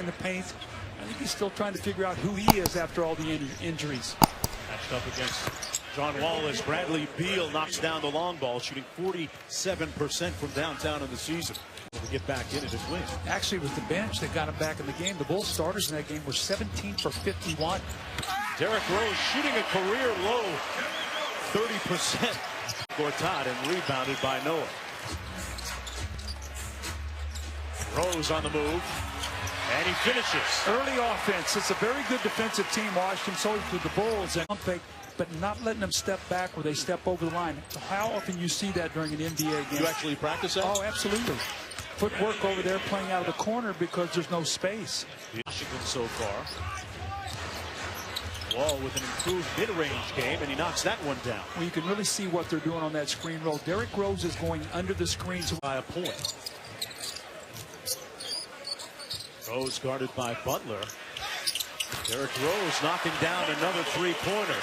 in the paint. I think he's still trying to figure out who he is after all the injuries. Matched up against John Wall as Bradley Beal knocks down the long ball, shooting 47% from downtown in the season. To get back in it and win. Actually, it was the bench that got him back in the game. The Bulls starters in that game were 17 for 51. Derrick Rose shooting a career low 30%. Gortat and rebounded by Noah. Rose on the move, and he finishes. Early offense. It's a very good defensive team, Washington. So with the Bulls, and but not letting them step back where they step over the line. How often you see that during an NBA game? You actually practice that? Oh, absolutely. Footwork over there playing out of the corner because there's no space. Washington so far. Wall with an improved mid-range game, and he knocks that one down. Well, you can really see what they're doing on that screen roll. Derrick Rose is going under the screens by a point. Rose guarded by Butler. Derrick Rose knocking down another three-pointer.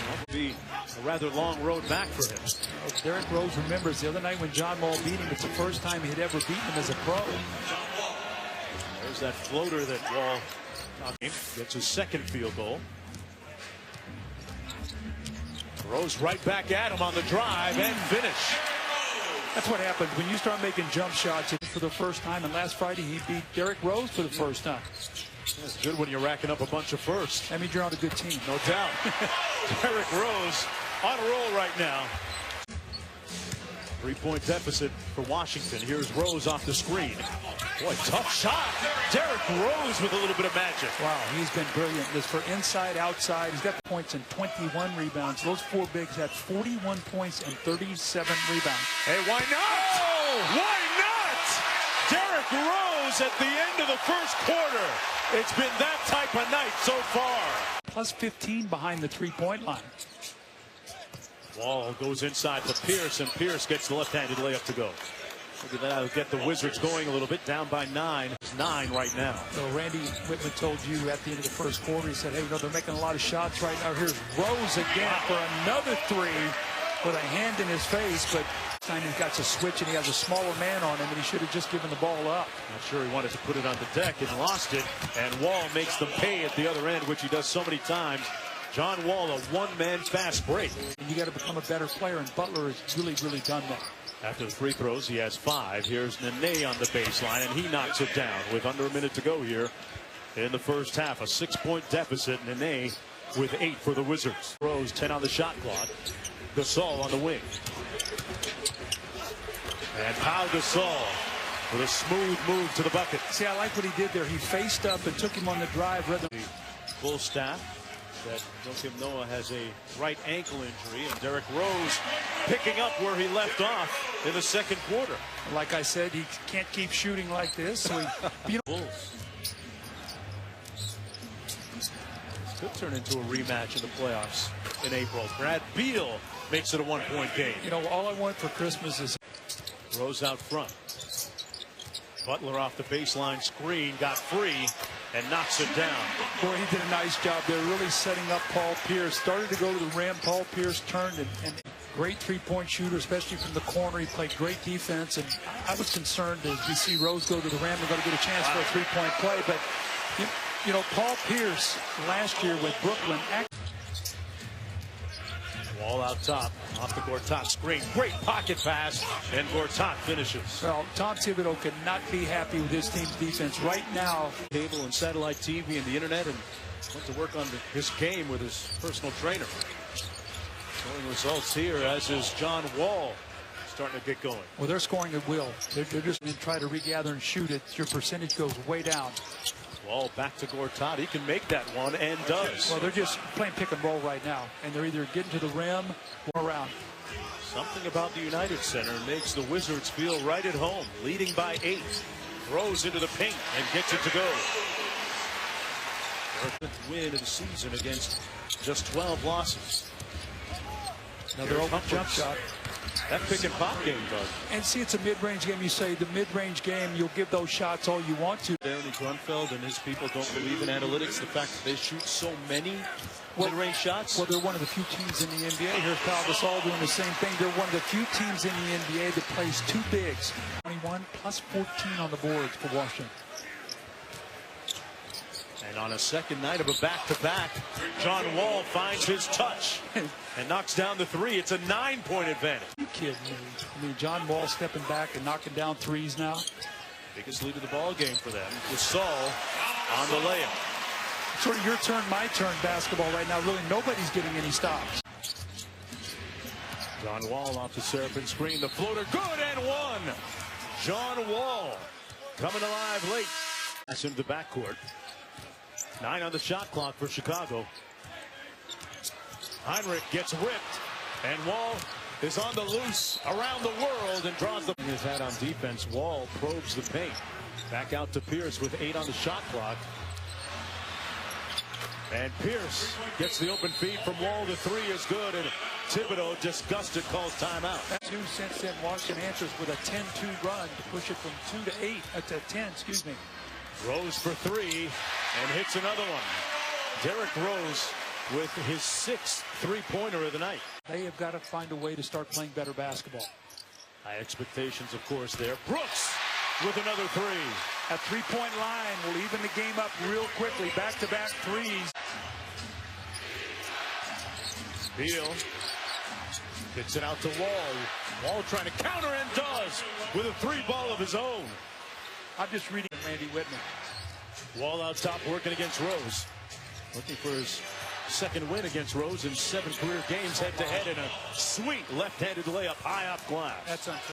That'll be a rather long road back for him. Well, Derrick Rose remembers the other night when John Wall beat him. It's the first time he had ever beaten him as a pro. There's that floater that Wall gets his second field goal. Rose right back at him on the drive and finish. That's what happens when you start making jump shots for the first time. And last Friday, he beat Derrick Rose for the first time. That's good when you're racking up a bunch of firsts. That means you're on a good team. No doubt. Derrick Rose on a roll right now. 3-point deficit for Washington. Here's Rose off the screen. Boy, tough shot. Derrick Rose with a little bit of magic. Wow, he's been brilliant. This for inside, outside. He's got points and 21 rebounds. Those four bigs had 41 points and 37 rebounds. Hey, why not? Oh! Why not? Derrick Rose at the end of the first quarter. It's been that type of night so far. Plus 15 behind the three-point line. Wall goes inside to Pierce, and Pierce gets the left-handed layup to go. Maybe that'll get the Wizards going a little bit, down by 9. It's 9 right now. So Randy Whitman told you at the end of the first quarter, he said, hey, you know, they're making a lot of shots right now. Here's Rose again for another three with a hand in his face, but this time he's got to switch and he has a smaller man on him, and he should have just given the ball up. Not sure he wanted to put it on the deck and lost it, and Wall makes them pay at the other end, which he does so many times. John Wall, a one-man fast break. And you got to become a better player, and Butler has really, really done that. After the free throws, he has 5. Here's Nene on the baseline, and he knocks it down with under a minute to go here in the first half. A 6-point deficit. Nene with 8 for the Wizards. Rose 10 on the shot clock. Gasol on the wing. And Pau Gasol with a smooth move to the bucket. See, I like what he did there. He faced up and took him on the drive. The full staff that Joakim Noah has a right ankle injury, and Derrick Rose picking up where he left off in the second quarter. Like I said, he can't keep shooting like this. So he Bulls. This could turn into a rematch in the playoffs in April. Brad Beal makes it a 1-point game. You know, all I want for Christmas is Rose out front. Butler off the baseline screen, got free, and knocks it down. Boy, he did a nice job there, really setting up Paul Pierce. Started to go to the rim. Paul Pierce turned, and great three-point shooter, especially from the corner. He played great defense, and I was concerned as we see Rose go to the rim. We're going to get a chance for a three-point play. But, you know, Paul Pierce last year with Brooklyn. Wall out top, off the Gortat screen. Great pocket pass, and Gortat finishes. Well, Tom Thibodeau could not be happy with his team's defense right now. Cable and satellite TV and the internet, and went to work on his game with his personal trainer. Showing results here, as is John Wall starting to get going. Well, they're scoring at will. They're just going to try to regather and shoot it. Your percentage goes way down. Wall back to Gortat. He can make that one, and does. Well, they're just playing pick and roll right now, and they're either getting to the rim or around. Something about the United Center makes the Wizards feel right at home, leading by 8. Throws into the paint and gets it to go. Their 5th win of the season against just 12 losses. Another open jump shot. That pick and pop game, Bud. And see, it's a mid-range game. You say the mid-range game, you'll give those shots all you want to. Danny Grunfeld and his people don't believe in analytics. The fact that they shoot so many mid-range shots. Well, they're one of the few teams in the NBA. Here's Pau Gasol doing the same thing. They're one of the few teams in the NBA that plays 2 bigs. 21 plus 14 on the boards for Washington. And on a second night of a back-to-back, John Wall finds his touch and knocks down the three. It's a 9-point advantage. You kidding me? I mean, John Wall stepping back and knocking down threes now. Biggest lead of the ball game for them. Gasol on the layup. Sort of your turn, my turn basketball right now. Really, nobody's getting any stops. John Wall off the serpent screen. The floater, good and one. John Wall coming alive late. That's into the backcourt. 9 on the shot clock for Chicago. Heinrich gets ripped, and Wall is on the loose around the world and draws the his hat on defense. Wall probes the paint. Back out to Pierce with 8 on the shot clock. And Pierce gets the open feed from Wall. The three is good, and Thibodeau, disgusted, calls timeout. 2 since then, Washington answers with a 10-2 run to push it from 2 to 8, to 10, excuse me. Rose for 3 and hits another one. Derrick Rose with his 6th three-pointer of the night. They have got to find a way to start playing better basketball. High expectations, of course, there. Brooks with another 3. A three-point line will even the game up real quickly. Back-to-back threes. Beal gets it out to Wall. Wall trying to counter and does with a 3-ball of his own. I'm just reading Randy Whitman. Wall out top working against Rose. Looking for his 2nd win against Rose in 7 career games head-to-head in a sweet left-handed layup high off glass. That's unfair.